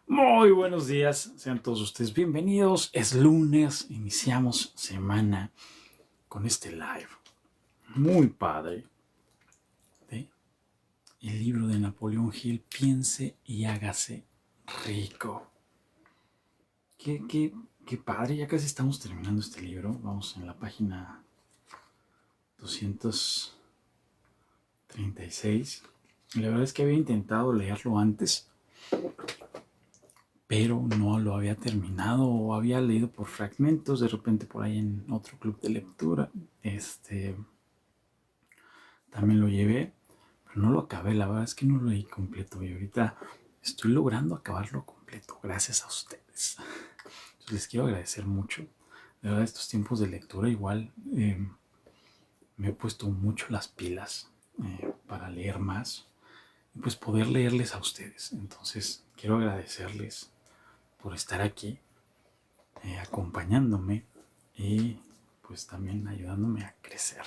Muy buenos días, sean todos ustedes bienvenidos. Es lunes, iniciamos semana con este live muy padre de el libro de Napoleón Hill, Piense y hágase rico. Qué padre, ya casi estamos terminando este libro. Vamos en la página 236. La verdad es que había intentado leerlo antes, pero no lo había terminado o había leído por fragmentos, de repente por ahí en otro club de lectura. También lo llevé, pero no lo acabé, la verdad es que no lo leí completo y ahorita estoy logrando acabarlo completo gracias a ustedes. Entonces les quiero agradecer mucho. De verdad, estos tiempos de lectura igual me he puesto mucho las pilas para leer más y pues poder leerles a ustedes. Entonces quiero agradecerles por estar aquí acompañándome y pues también ayudándome a crecer.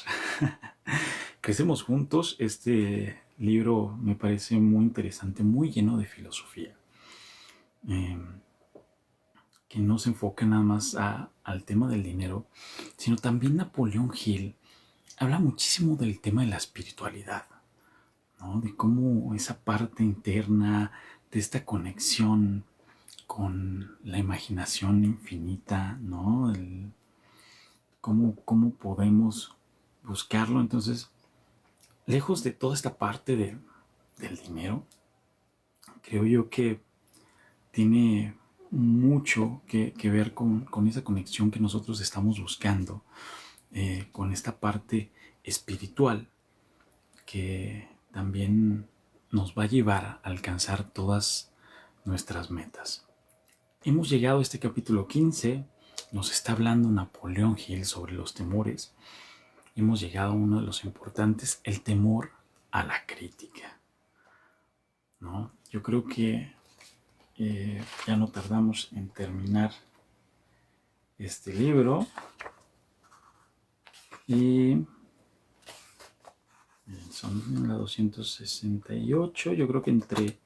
Crecemos juntos. Este libro me parece muy interesante, muy lleno de filosofía, eh, que no se enfoca nada más al tema del dinero, sino también Napoleón Hill habla muchísimo del tema de la espiritualidad, ¿no? De cómo esa parte interna, de esta conexión con la imaginación infinita, ¿no? Cómo podemos buscarlo. Entonces, lejos de toda esta parte del dinero, creo yo que tiene mucho que ver con esa conexión que nosotros estamos buscando, con esta parte espiritual que también nos va a llevar a alcanzar todas nuestras metas. Hemos llegado a este capítulo 15, nos está hablando Napoleón Hill sobre los temores. Hemos llegado a uno de los importantes, el temor a la crítica, ¿no? Yo creo que ya no tardamos en terminar este libro y son en la 268. Yo creo que entre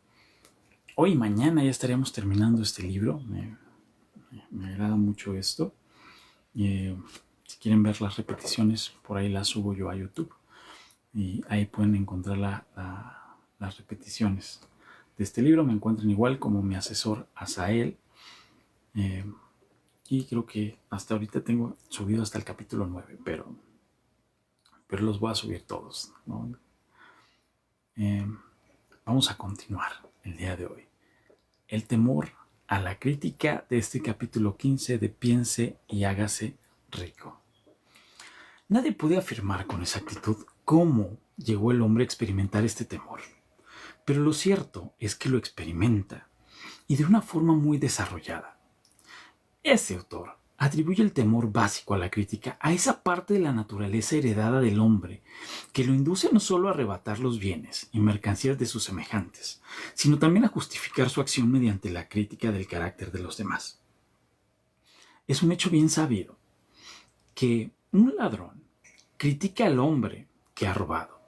hoy y mañana ya estaríamos terminando este libro. Me agrada mucho esto. Si quieren ver las repeticiones, por ahí las subo yo a YouTube y ahí pueden encontrar las repeticiones de este libro. Me encuentran igual como mi asesor Asael. Y creo que hasta ahorita tengo subido hasta el capítulo 9, pero los voy a subir todos, ¿no? Vamos a continuar el día de hoy. El temor a la crítica de este capítulo 15 de Piense y hágase rico. Nadie puede afirmar con exactitud cómo llegó el hombre a experimentar este temor, pero lo cierto es que lo experimenta y de una forma muy desarrollada. Este autor atribuye el temor básico a la crítica a esa parte de la naturaleza heredada del hombre que lo induce no solo a arrebatar los bienes y mercancías de sus semejantes, sino también a justificar su acción mediante la crítica del carácter de los demás. Es un hecho bien sabido que un ladrón critica al hombre que ha robado,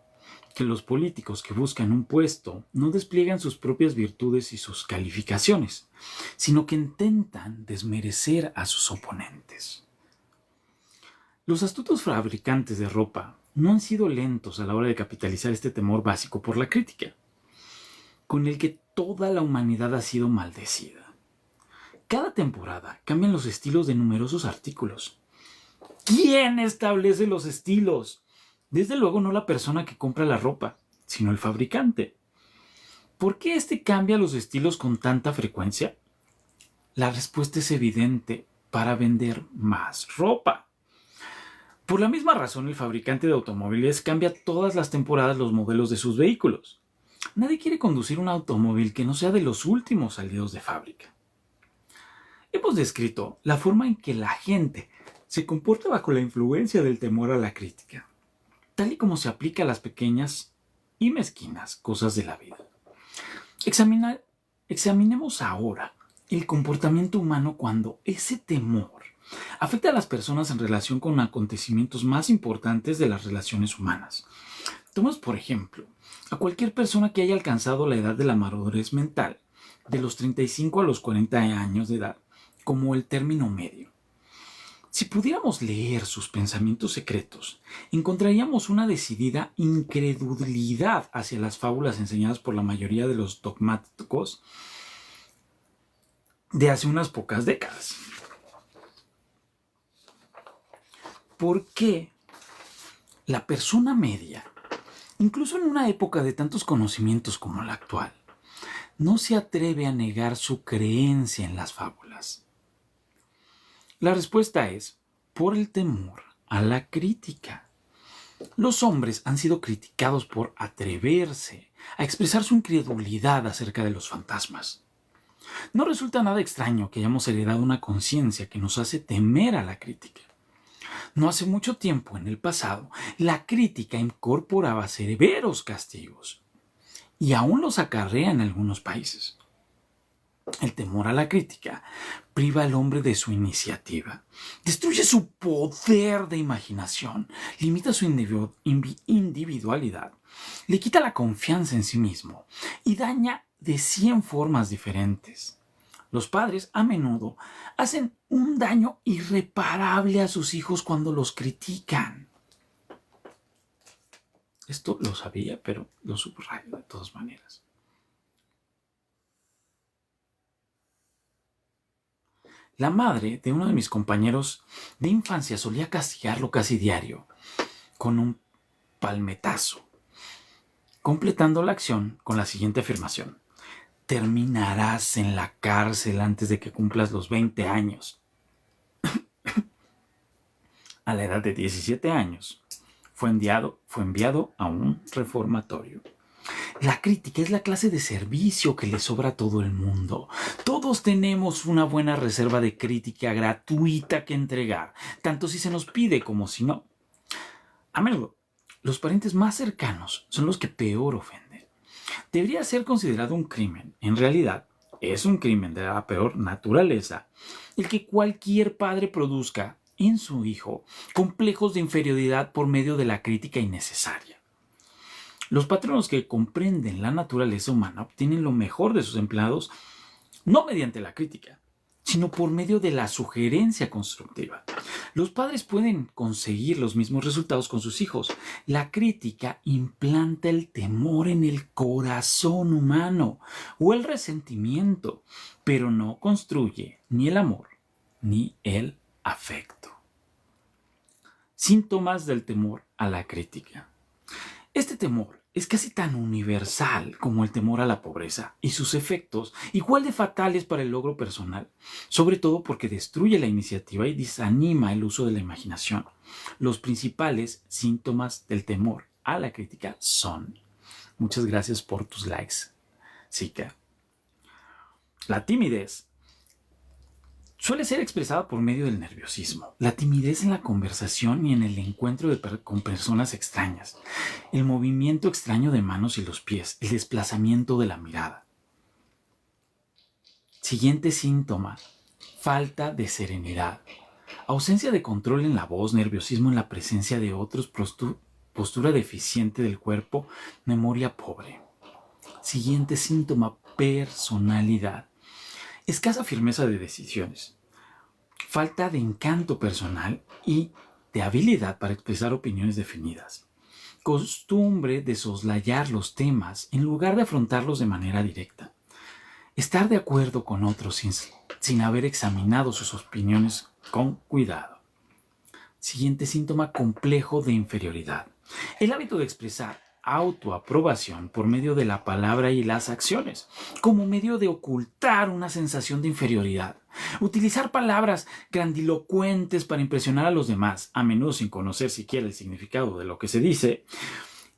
que los políticos que buscan un puesto no despliegan sus propias virtudes y sus calificaciones, sino que intentan desmerecer a sus oponentes. Los astutos fabricantes de ropa no han sido lentos a la hora de capitalizar este temor básico por la crítica, con el que toda la humanidad ha sido maldecida. Cada temporada cambian los estilos de numerosos artículos. ¿Quién establece los estilos? Desde luego no la persona que compra la ropa, sino el fabricante. ¿Por qué éste cambia los estilos con tanta frecuencia? La respuesta es evidente: para vender más ropa. Por la misma razón, el fabricante de automóviles cambia todas las temporadas los modelos de sus vehículos. Nadie quiere conducir un automóvil que no sea de los últimos salidos de fábrica. Hemos descrito la forma en que la gente se comporta bajo la influencia del temor a la crítica, tal y como se aplica a las pequeñas y mezquinas cosas de la vida. Examinemos ahora el comportamiento humano cuando ese temor afecta a las personas en relación con acontecimientos más importantes de las relaciones humanas. Tomemos, por ejemplo, a cualquier persona que haya alcanzado la edad de la madurez mental de los 35 a los 40 años de edad como el término medio. Si pudiéramos leer sus pensamientos secretos, encontraríamos una decidida incredulidad hacia las fábulas enseñadas por la mayoría de los dogmáticos de hace unas pocas décadas. ¿Por qué la persona media, incluso en una época de tantos conocimientos como la actual, no se atreve a negar su creencia en las fábulas? La respuesta es por el temor a la crítica. Los hombres han sido criticados por atreverse a expresar su incredulidad acerca de los fantasmas. No resulta nada extraño que hayamos heredado una conciencia que nos hace temer a la crítica. No hace mucho tiempo, en el pasado, la crítica incorporaba severos castigos y aún los acarrea en algunos países. El temor a la crítica priva al hombre de su iniciativa, destruye su poder de imaginación, limita su individualidad, le quita la confianza en sí mismo y daña de 100 formas diferentes. Los padres a menudo hacen un daño irreparable a sus hijos cuando los critican. Esto lo sabía, pero lo subrayo de todas maneras. La madre de uno de mis compañeros de infancia solía castigarlo casi diario con un palmetazo, completando la acción con la siguiente afirmación: terminarás en la cárcel antes de que cumplas los 20 años. A la edad de 17 años, fue enviado a un reformatorio. La crítica es la clase de servicio que le sobra a todo el mundo. Todos tenemos una buena reserva de crítica gratuita que entregar, tanto si se nos pide como si no. A menudo, los parientes más cercanos son los que peor ofenden. Debería ser considerado un crimen. En realidad, es un crimen de la peor naturaleza el que cualquier padre produzca en su hijo complejos de inferioridad por medio de la crítica innecesaria. Los patronos que comprenden la naturaleza humana obtienen lo mejor de sus empleados no mediante la crítica, sino por medio de la sugerencia constructiva. Los padres pueden conseguir los mismos resultados con sus hijos. La crítica implanta el temor en el corazón humano o el resentimiento, pero no construye ni el amor ni el afecto. Síntomas del temor a la crítica. Este temor es casi tan universal como el temor a la pobreza y sus efectos igual de fatales para el logro personal, sobre todo porque destruye la iniciativa y desanima el uso de la imaginación. Los principales síntomas del temor a la crítica son: muchas gracias por tus likes, Zika. La timidez suele ser expresada por medio del nerviosismo, la timidez en la conversación y en el encuentro con personas extrañas, el movimiento extraño de manos y los pies, el desplazamiento de la mirada. Siguiente síntoma: falta de serenidad, ausencia de control en la voz, nerviosismo en la presencia de otros, postura deficiente del cuerpo, memoria pobre. Siguiente síntoma: personalidad, escasa firmeza de decisiones, falta de encanto personal y de habilidad para expresar opiniones definidas, costumbre de soslayar los temas en lugar de afrontarlos de manera directa, estar de acuerdo con otros sin haber examinado sus opiniones con cuidado. Siguiente síntoma: complejo de inferioridad, el hábito de expresar autoaprobación por medio de la palabra y las acciones, como medio de ocultar una sensación de inferioridad. Utilizar palabras grandilocuentes para impresionar a los demás, a menudo sin conocer siquiera el significado de lo que se dice.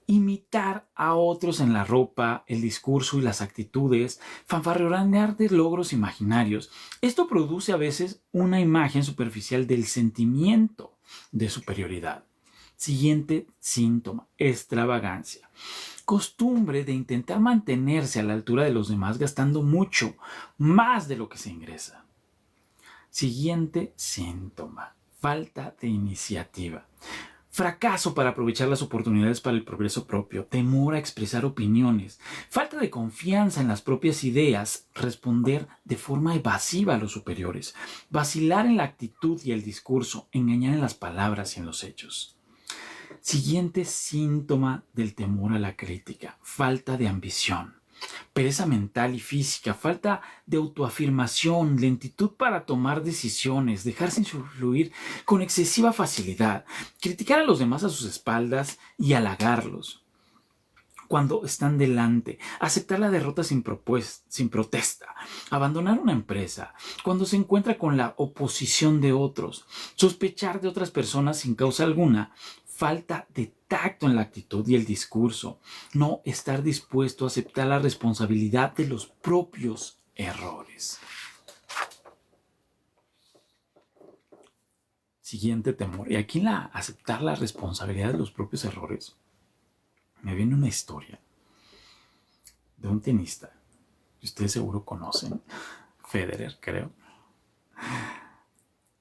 Imitar a otros en la ropa, el discurso y las actitudes, fanfarronear de logros imaginarios. Esto produce a veces una imagen superficial del sentimiento de superioridad. Siguiente síntoma: extravagancia, costumbre de intentar mantenerse a la altura de los demás gastando mucho más de lo que se ingresa. Siguiente síntoma: falta de iniciativa, Fracaso para aprovechar las oportunidades para el progreso propio, temor a expresar opiniones, falta de confianza en las propias ideas, responder de forma evasiva a los superiores, vacilar en la actitud y el discurso, engañar en las palabras y en los hechos. Siguiente síntoma del temor a la crítica, falta de ambición. Pereza mental y física, falta de autoafirmación, lentitud para tomar decisiones, dejarse influir con excesiva facilidad, criticar a los demás a sus espaldas y halagarlos cuando están delante, aceptar la derrota sin protesta, abandonar una empresa, cuando se encuentra con la oposición de otros, sospechar de otras personas sin causa alguna, falta de tacto en la actitud y el discurso, no estar dispuesto a aceptar la responsabilidad de los propios errores. Siguiente temor. Y aquí en aceptar la responsabilidad de los propios errores, me viene una historia de un tenista que ustedes seguro conocen, Federer, creo,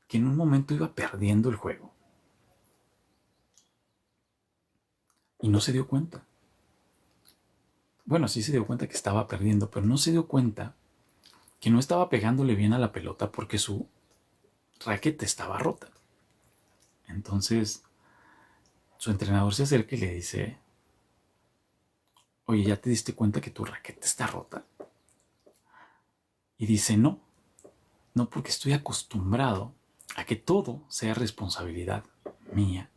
que en un momento iba perdiendo el juego y no se dio cuenta. Bueno, sí se dio cuenta que estaba perdiendo, pero no se dio cuenta que no estaba pegándole bien a la pelota porque su raqueta estaba rota. Entonces, su entrenador se acerca y le dice: oye, ¿ya te diste cuenta que tu raqueta está rota? Y dice: no, porque estoy acostumbrado a que todo sea responsabilidad mía.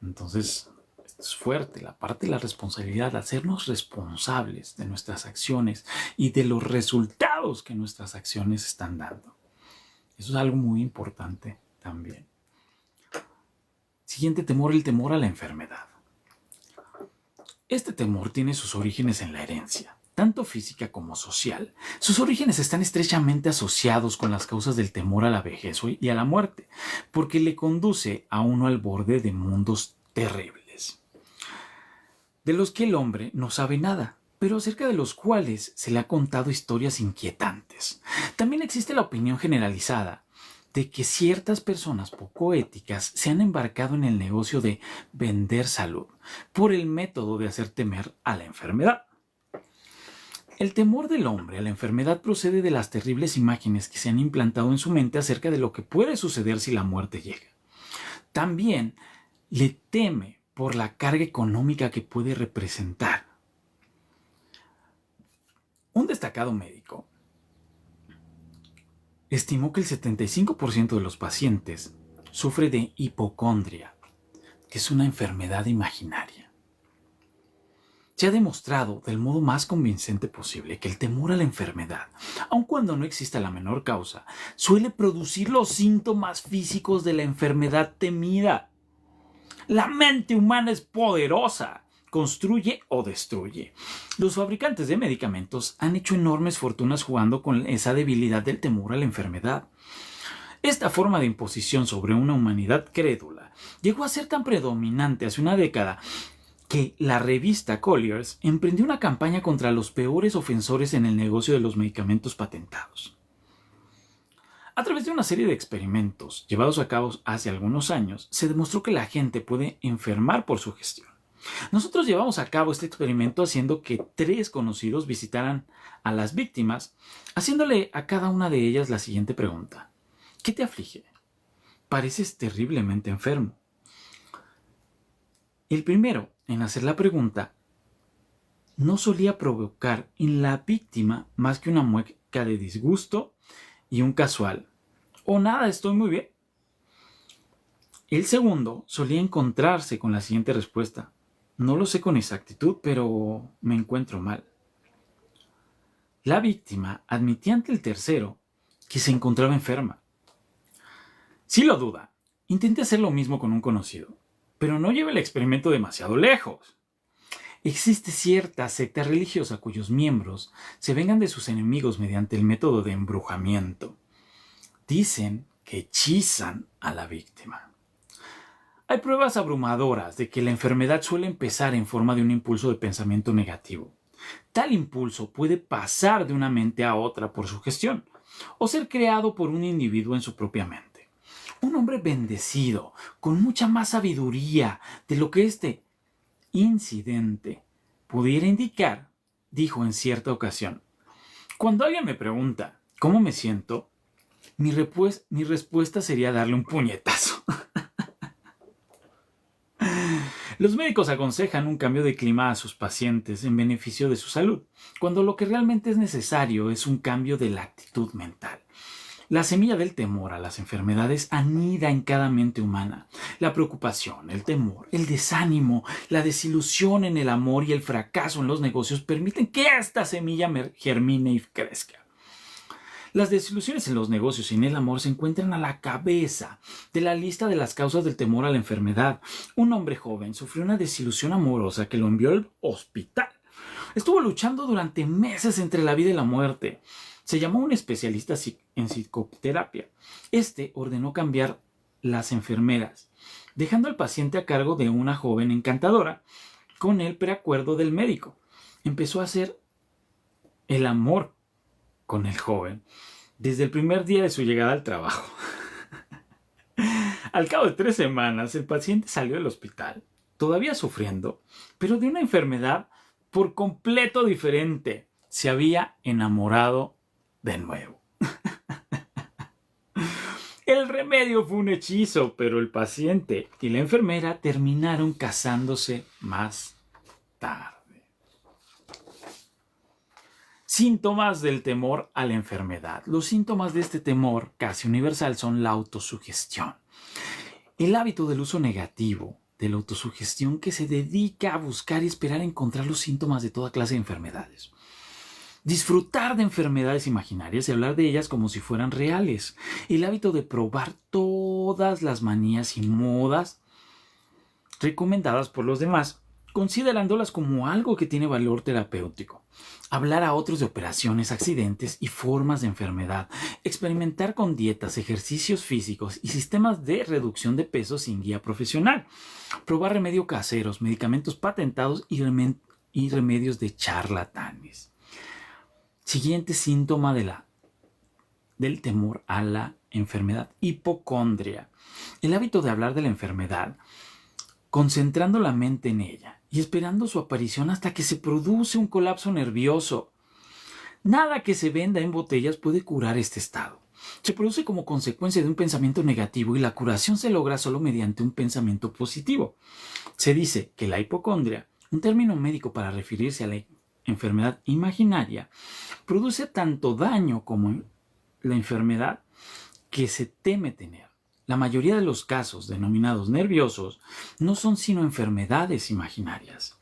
Entonces, esto es fuerte, la parte de la responsabilidad, hacernos responsables de nuestras acciones y de los resultados que nuestras acciones están dando. Eso es algo muy importante también. Siguiente temor, el temor a la enfermedad. Este temor tiene sus orígenes en la herencia, tanto física como social. Sus orígenes están estrechamente asociados con las causas del temor a la vejez y a la muerte, porque le conduce a uno al borde de mundos terribles, de los que el hombre no sabe nada, pero acerca de los cuales se le ha contado historias inquietantes. También existe la opinión generalizada de que ciertas personas poco éticas se han embarcado en el negocio de vender salud por el método de hacer temer a la enfermedad. El temor del hombre a la enfermedad procede de las terribles imágenes que se han implantado en su mente acerca de lo que puede suceder si la muerte llega. También le teme por la carga económica que puede representar. Un destacado médico estimó que el 75% de los pacientes sufre de hipocondria, que es una enfermedad imaginaria. Se ha demostrado del modo más convincente posible que el temor a la enfermedad, aun cuando no exista la menor causa, suele producir los síntomas físicos de la enfermedad temida. La mente humana es poderosa. Construye o destruye. Los fabricantes de medicamentos han hecho enormes fortunas jugando con esa debilidad del temor a la enfermedad. Esta forma de imposición sobre una humanidad crédula llegó a ser tan predominante hace una década que la revista Collier's emprendió una campaña contra los peores ofensores en el negocio de los medicamentos patentados. A través de una serie de experimentos llevados a cabo hace algunos años, se demostró que la gente puede enfermar por su gestión. Nosotros llevamos a cabo este experimento haciendo que 3 conocidos visitaran a las víctimas, haciéndole a cada una de ellas la siguiente pregunta: ¿qué te aflige? Pareces terriblemente enfermo. El primero en hacer la pregunta no solía provocar en la víctima más que una mueca de disgusto y un casual: «Oh, nada, estoy muy bien». El segundo solía encontrarse con la siguiente respuesta: «No lo sé con exactitud, pero me encuentro mal». La víctima admitía ante el tercero que se encontraba enferma. Si lo duda, intente hacer lo mismo con un conocido, pero no lleve el experimento demasiado lejos. Existe cierta secta religiosa cuyos miembros se vengan de sus enemigos mediante el método de embrujamiento. Dicen que hechizan a la víctima. Hay pruebas abrumadoras de que la enfermedad suele empezar en forma de un impulso de pensamiento negativo. Tal impulso puede pasar de una mente a otra por sugestión, o ser creado por un individuo en su propia mente. Un hombre bendecido, con mucha más sabiduría de lo que este incidente pudiera indicar, dijo en cierta ocasión: cuando alguien me pregunta cómo me siento, mi respuesta sería darle un puñetazo. Los médicos aconsejan un cambio de clima a sus pacientes en beneficio de su salud, cuando lo que realmente es necesario es un cambio de la actitud mental. La semilla del temor a las enfermedades anida en cada mente humana. La preocupación, el temor, el desánimo, la desilusión en el amor y el fracaso en los negocios permiten que esta semilla germine y crezca. Las desilusiones en los negocios y en el amor se encuentran a la cabeza de la lista de las causas del temor a la enfermedad. Un hombre joven sufrió una desilusión amorosa que lo envió al hospital. Estuvo luchando durante meses entre la vida y la muerte. Se llamó a un especialista en psicoterapia. Este ordenó cambiar las enfermeras, dejando al paciente a cargo de una joven encantadora. Con el preacuerdo del médico, empezó a hacer el amor con el joven desde el primer día de su llegada al trabajo. Al cabo de 3 semanas, el paciente salió del hospital, todavía sufriendo, pero de una enfermedad por completo diferente. Se había enamorado de nuevo. El remedio fue un hechizo, pero el paciente y la enfermera terminaron casándose más tarde. Síntomas del temor a la enfermedad. Los síntomas de este temor casi universal son la autosugestión. El hábito del uso negativo de la autosugestión que se dedica a buscar y esperar encontrar los síntomas de toda clase de enfermedades. Disfrutar de enfermedades imaginarias y hablar de ellas como si fueran reales. El hábito de probar todas las manías y modas recomendadas por los demás, considerándolas como algo que tiene valor terapéutico. Hablar a otros de operaciones, accidentes y formas de enfermedad. Experimentar con dietas, ejercicios físicos y sistemas de reducción de peso sin guía profesional. Probar remedios caseros, medicamentos patentados y remedios de charlatanes. Siguiente síntoma del temor a la enfermedad: hipocondria. El hábito de hablar de la enfermedad, concentrando la mente en ella y esperando su aparición hasta que se produce un colapso nervioso. Nada que se venda en botellas puede curar este estado. Se produce como consecuencia de un pensamiento negativo y la curación se logra solo mediante un pensamiento positivo. Se dice que la hipocondria, un término médico para referirse a la enfermedad imaginaria, produce tanto daño como la enfermedad que se teme tener. La mayoría de los casos denominados nerviosos no son sino enfermedades imaginarias.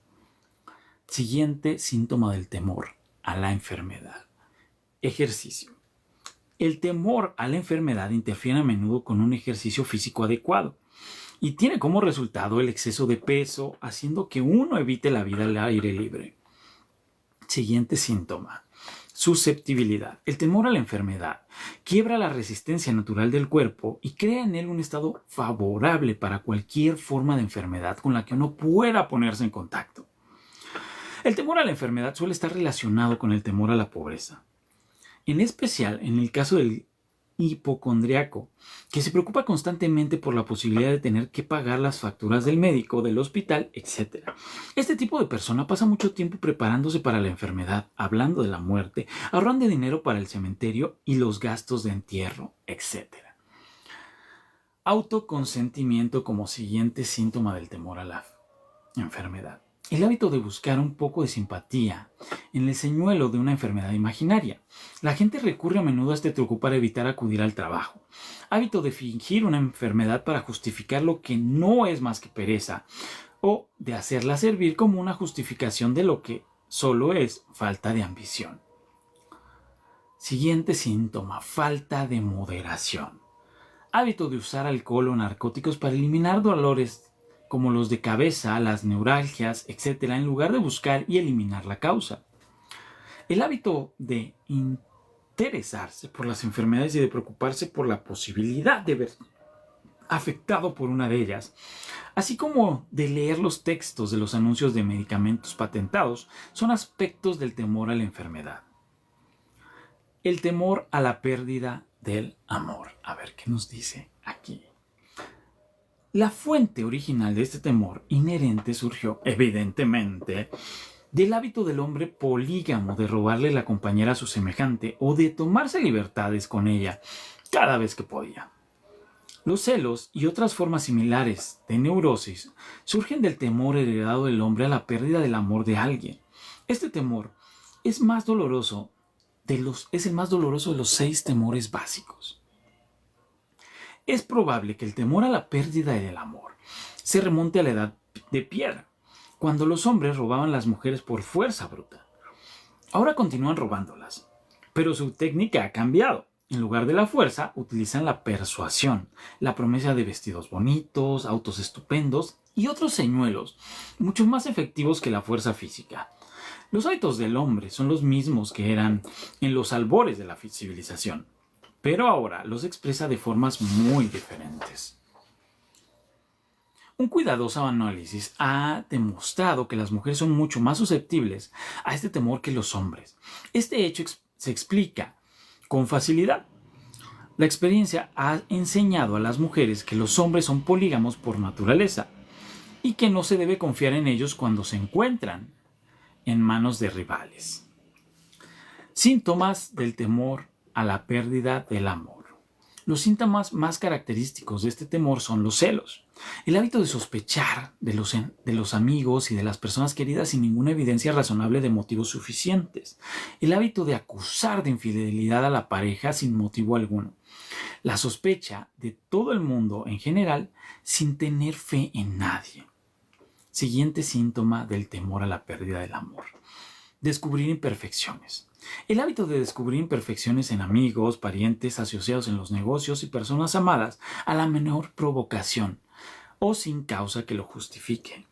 Siguiente síntoma del temor a la enfermedad: ejercicio. El temor a la enfermedad interfiere a menudo con un ejercicio físico adecuado y tiene como resultado el exceso de peso, haciendo que uno evite la vida al aire libre. Siguiente síntoma: susceptibilidad. El temor a la enfermedad quiebra la resistencia natural del cuerpo y crea en él un estado favorable para cualquier forma de enfermedad con la que uno pueda ponerse en contacto. El temor a la enfermedad suele estar relacionado con el temor a la pobreza. En especial en el caso del hipocondriaco, que se preocupa constantemente por la posibilidad de tener que pagar las facturas del médico, del hospital, etc. Este tipo de persona pasa mucho tiempo preparándose para la enfermedad, hablando de la muerte, ahorrando dinero para el cementerio y los gastos de entierro, etc. Autoconsentimiento como siguiente síntoma del temor a la enfermedad. El hábito de buscar un poco de simpatía en el señuelo de una enfermedad imaginaria. La gente recurre a menudo a este truco para evitar acudir al trabajo. Hábito de fingir una enfermedad para justificar lo que no es más que pereza, o de hacerla servir como una justificación de lo que solo es falta de ambición. Siguiente síntoma: falta de moderación. Hábito de usar alcohol o narcóticos para eliminar dolores como los de cabeza, las neuralgias, etc., en lugar de buscar y eliminar la causa. El hábito de interesarse por las enfermedades y de preocuparse por la posibilidad de ver afectado por una de ellas, así como de leer los textos de los anuncios de medicamentos patentados, son aspectos del temor a la enfermedad. El temor a la pérdida del amor. A ver qué nos dice aquí. La fuente original de este temor inherente surgió, evidentemente, del hábito del hombre polígamo de robarle la compañera a su semejante o de tomarse libertades con ella cada vez que podía. Los celos y otras formas similares de neurosis surgen del temor heredado del hombre a la pérdida del amor de alguien. Este temor es el más doloroso de los 6 temores básicos. Es probable que el temor a la pérdida del amor se remonte a la edad de piedra, cuando los hombres robaban las mujeres por fuerza bruta. Ahora continúan robándolas, pero su técnica ha cambiado. En lugar de la fuerza, utilizan la persuasión, la promesa de vestidos bonitos, autos estupendos y otros señuelos, mucho más efectivos que la fuerza física. Los hábitos del hombre son los mismos que eran en los albores de la civilización, pero ahora los expresa de formas muy diferentes. Un cuidadoso análisis ha demostrado que las mujeres son mucho más susceptibles a este temor que los hombres. Este hecho se explica con facilidad. La experiencia ha enseñado a las mujeres que los hombres son polígamos por naturaleza y que no se debe confiar en ellos cuando se encuentran en manos de rivales. Síntomas del temor a la pérdida del amor. Los síntomas más característicos de este temor son los celos, el hábito de sospechar de los amigos y de las personas queridas sin ninguna evidencia razonable de motivos suficientes, el hábito de acusar de infidelidad a la pareja sin motivo alguno, la sospecha de todo el mundo en general sin tener fe en nadie. Siguiente síntoma del temor a la pérdida del amor. Descubrir imperfecciones. El hábito de descubrir imperfecciones en amigos, parientes, asociados en los negocios y personas amadas a la menor provocación o sin causa que lo justifique.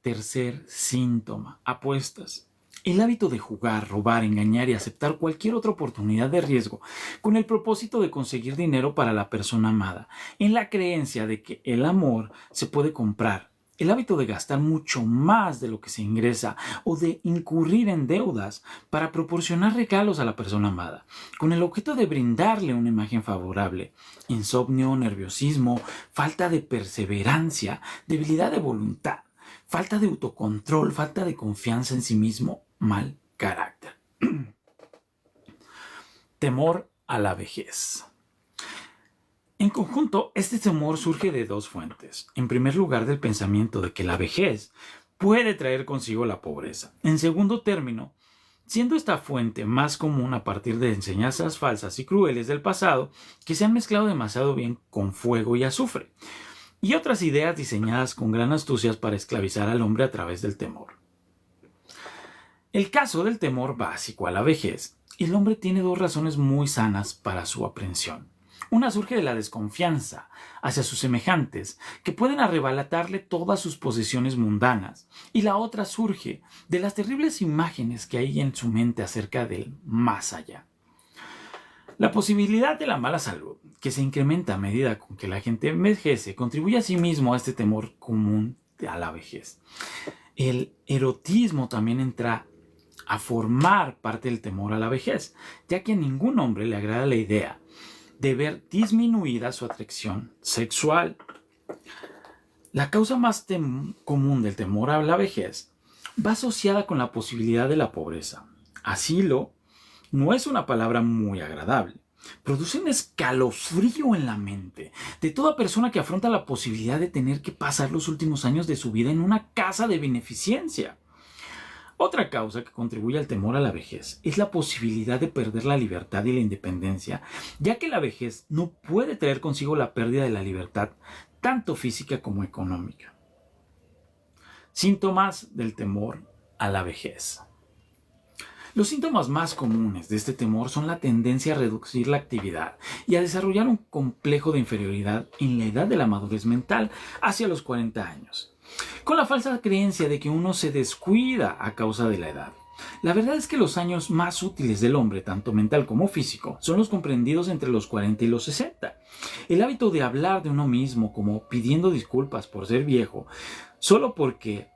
Tercer síntoma, apuestas. El hábito de jugar, robar, engañar y aceptar cualquier otra oportunidad de riesgo con el propósito de conseguir dinero para la persona amada, en la creencia de que el amor se puede comprar. El hábito de gastar mucho más de lo que se ingresa o de incurrir en deudas para proporcionar regalos a la persona amada, con el objeto de brindarle una imagen favorable. Insomnio, nerviosismo, falta de perseverancia, debilidad de voluntad, falta de autocontrol, falta de confianza en sí mismo, mal carácter. Temor a la vejez. En conjunto, este temor surge de 2 fuentes. En primer lugar, del pensamiento de que la vejez puede traer consigo la pobreza. En segundo término, siendo esta fuente más común a partir de enseñanzas falsas y crueles del pasado que se han mezclado demasiado bien con fuego y azufre, y otras ideas diseñadas con gran astucia para esclavizar al hombre a través del temor. El caso del temor básico a la vejez, el hombre tiene 2 razones muy sanas para su aprensión. Una surge de la desconfianza hacia sus semejantes, que pueden arrebatarle todas sus posesiones mundanas, y la otra surge de las terribles imágenes que hay en su mente acerca del más allá. La posibilidad de la mala salud, que se incrementa a medida con que la gente envejece, contribuye asimismo a este temor común a la vejez. El erotismo también entra a formar parte del temor a la vejez, ya que a ningún hombre le agrada la idea de ver disminuida su atracción sexual. La causa más común del temor a la vejez va asociada con la posibilidad de la pobreza. Asilo no es una palabra muy agradable. Produce un escalofrío en la mente de toda persona que afronta la posibilidad de tener que pasar los últimos años de su vida en una casa de beneficencia. Otra causa que contribuye al temor a la vejez es la posibilidad de perder la libertad y la independencia, ya que la vejez no puede traer consigo la pérdida de la libertad, tanto física como económica. Síntomas del temor a la vejez. Los síntomas más comunes de este temor son la tendencia a reducir la actividad y a desarrollar un complejo de inferioridad en la edad de la madurez mental hacia los 40 años. Con la falsa creencia de que uno se descuida a causa de la edad. La verdad es que los años más útiles del hombre, tanto mental como físico, son los comprendidos entre los 40 y los 60. El hábito de hablar de uno mismo como pidiendo disculpas por ser viejo, solo porque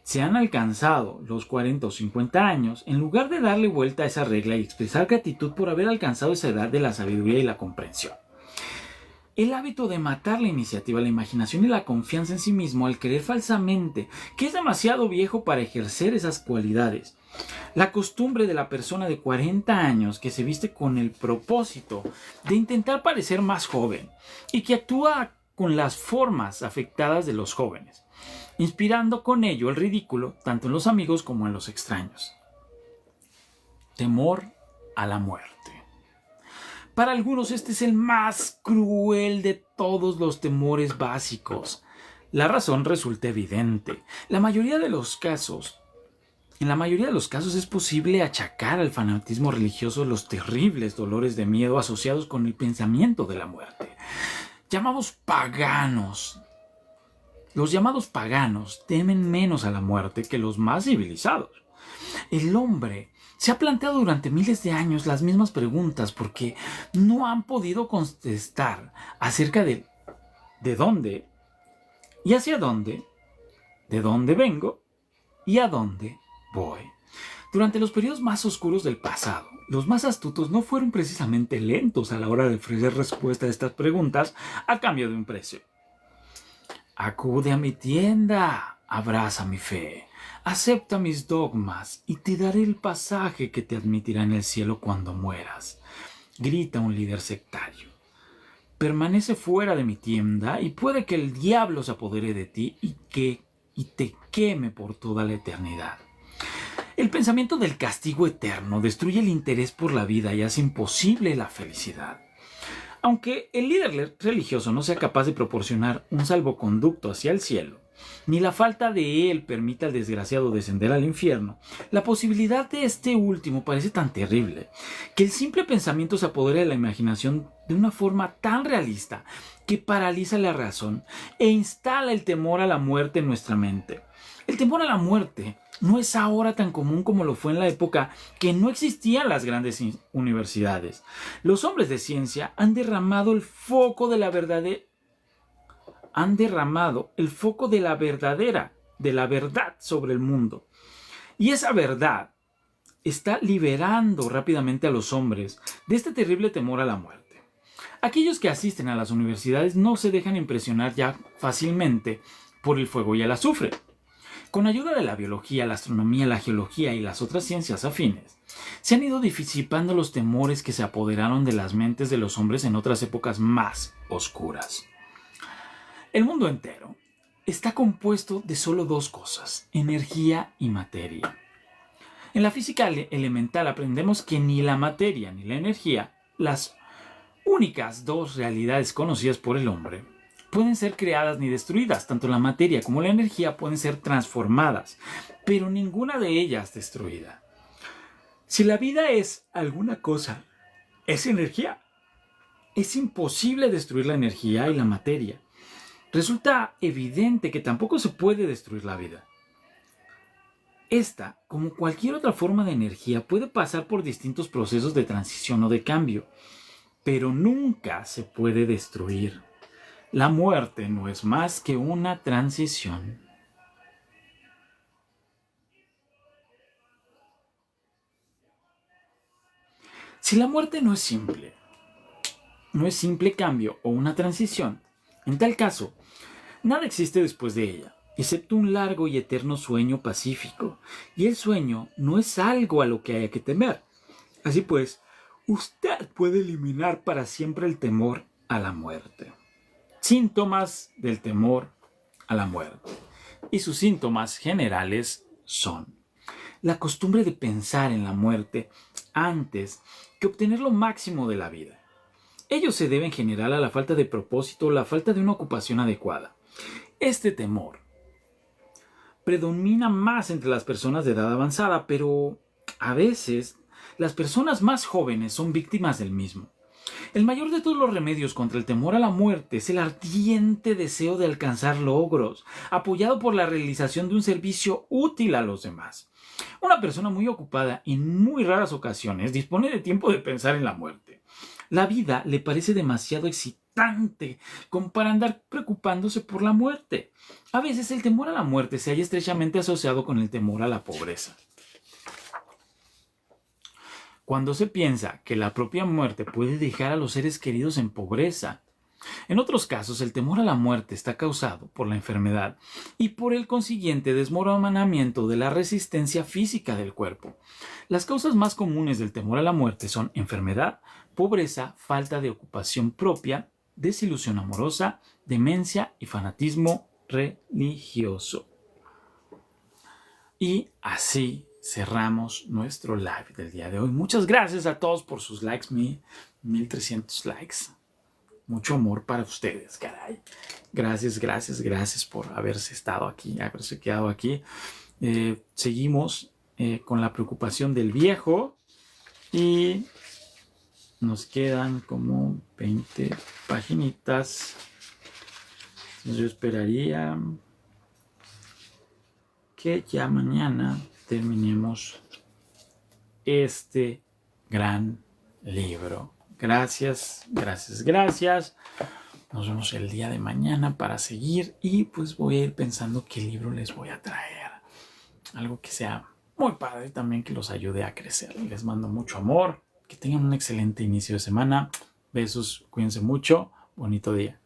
se han alcanzado los 40 o 50 años, en lugar de darle vuelta a esa regla y expresar gratitud por haber alcanzado esa edad de la sabiduría y la comprensión. El hábito de matar la iniciativa, la imaginación y la confianza en sí mismo al creer falsamente que es demasiado viejo para ejercer esas cualidades. La costumbre de la persona de 40 años que se viste con el propósito de intentar parecer más joven y que actúa con las formas afectadas de los jóvenes, inspirando con ello el ridículo tanto en los amigos como en los extraños. Temor a la muerte. Para algunos este es el más cruel de todos los temores básicos. La razón resulta evidente. En la mayoría de los casos es posible achacar al fanatismo religioso los terribles dolores de miedo asociados con el pensamiento de la muerte. Los llamados paganos temen menos a la muerte que los más civilizados. El hombre se ha planteado durante miles de años las mismas preguntas porque no han podido contestar acerca de dónde y hacia dónde, de dónde vengo y a dónde voy. Durante los periodos más oscuros del pasado, los más astutos no fueron precisamente lentos a la hora de ofrecer respuesta a estas preguntas a cambio de un precio. Acude a mi tienda, abraza mi fe, acepta mis dogmas y te daré el pasaje que te admitirá en el cielo cuando mueras, grita un líder sectario. Permanece fuera de mi tienda y puede que el diablo se apodere de ti y te queme por toda la eternidad. El pensamiento del castigo eterno destruye el interés por la vida y hace imposible la felicidad. Aunque el líder religioso no sea capaz de proporcionar un salvoconducto hacia el cielo, ni la falta de él permita al desgraciado descender al infierno, la posibilidad de este último parece tan terrible que el simple pensamiento se apodera de la imaginación de una forma tan realista que paraliza la razón e instala el temor a la muerte en nuestra mente. El temor a la muerte no es ahora tan común como lo fue en la época que no existían las grandes universidades. Los hombres de ciencia han derramado el foco de la verdad sobre el mundo. Y esa verdad está liberando rápidamente a los hombres de este terrible temor a la muerte. Aquellos que asisten a las universidades no se dejan impresionar ya fácilmente por el fuego y el azufre. Con ayuda de la biología, la astronomía, la geología y las otras ciencias afines, se han ido disipando los temores que se apoderaron de las mentes de los hombres en otras épocas más oscuras. El mundo entero está compuesto de solo dos cosas, energía y materia. En la física elemental aprendemos que ni la materia ni la energía, las únicas dos realidades conocidas por el hombre, pueden ser creadas ni destruidas. Tanto la materia como la energía pueden ser transformadas, pero ninguna de ellas destruida. Si la vida es alguna cosa, es energía. Es imposible destruir la energía y la materia. Resulta evidente que tampoco se puede destruir la vida. Esta, como cualquier otra forma de energía, puede pasar por distintos procesos de transición o de cambio, pero nunca se puede destruir. La muerte no es más que una transición. Si la muerte no es simple cambio o una transición, en tal caso, nada existe después de ella, excepto un largo y eterno sueño pacífico, y el sueño no es algo a lo que haya que temer. Así pues, usted puede eliminar para siempre el temor a la muerte. Síntomas del temor a la muerte. Y sus síntomas generales son la costumbre de pensar en la muerte antes que obtener lo máximo de la vida. Ellos se deben en general a la falta de propósito o la falta de una ocupación adecuada. Este temor predomina más entre las personas de edad avanzada, pero a veces las personas más jóvenes son víctimas del mismo. El mayor de todos los remedios contra el temor a la muerte es el ardiente deseo de alcanzar logros, apoyado por la realización de un servicio útil a los demás. Una persona muy ocupada en muy raras ocasiones dispone de tiempo de pensar en la muerte. La vida le parece demasiado excitante como para andar preocupándose por la muerte. A veces el temor a la muerte se halla estrechamente asociado con el temor a la pobreza. Cuando se piensa que la propia muerte puede dejar a los seres queridos en pobreza, En otros casos, el temor a la muerte está causado por la enfermedad y por el consiguiente desmoronamiento de la resistencia física del cuerpo. Las causas más comunes del temor a la muerte son enfermedad, pobreza, falta de ocupación propia, desilusión amorosa, demencia y fanatismo religioso. Y así cerramos nuestro live del día de hoy. Muchas gracias a todos por sus likes, 1300 likes. Mucho amor para ustedes, caray. Gracias, gracias, gracias por haberse estado aquí, haberse quedado aquí. Seguimos con la preocupación del viejo y nos quedan como 20 paginitas. Entonces yo esperaría que ya mañana terminemos este gran libro. Gracias, gracias, gracias. Nos vemos el día de mañana para seguir y pues voy a ir pensando qué libro les voy a traer. Algo que sea muy padre también, que los ayude a crecer. Les mando mucho amor. Que tengan un excelente inicio de semana. Besos, cuídense mucho. Bonito día.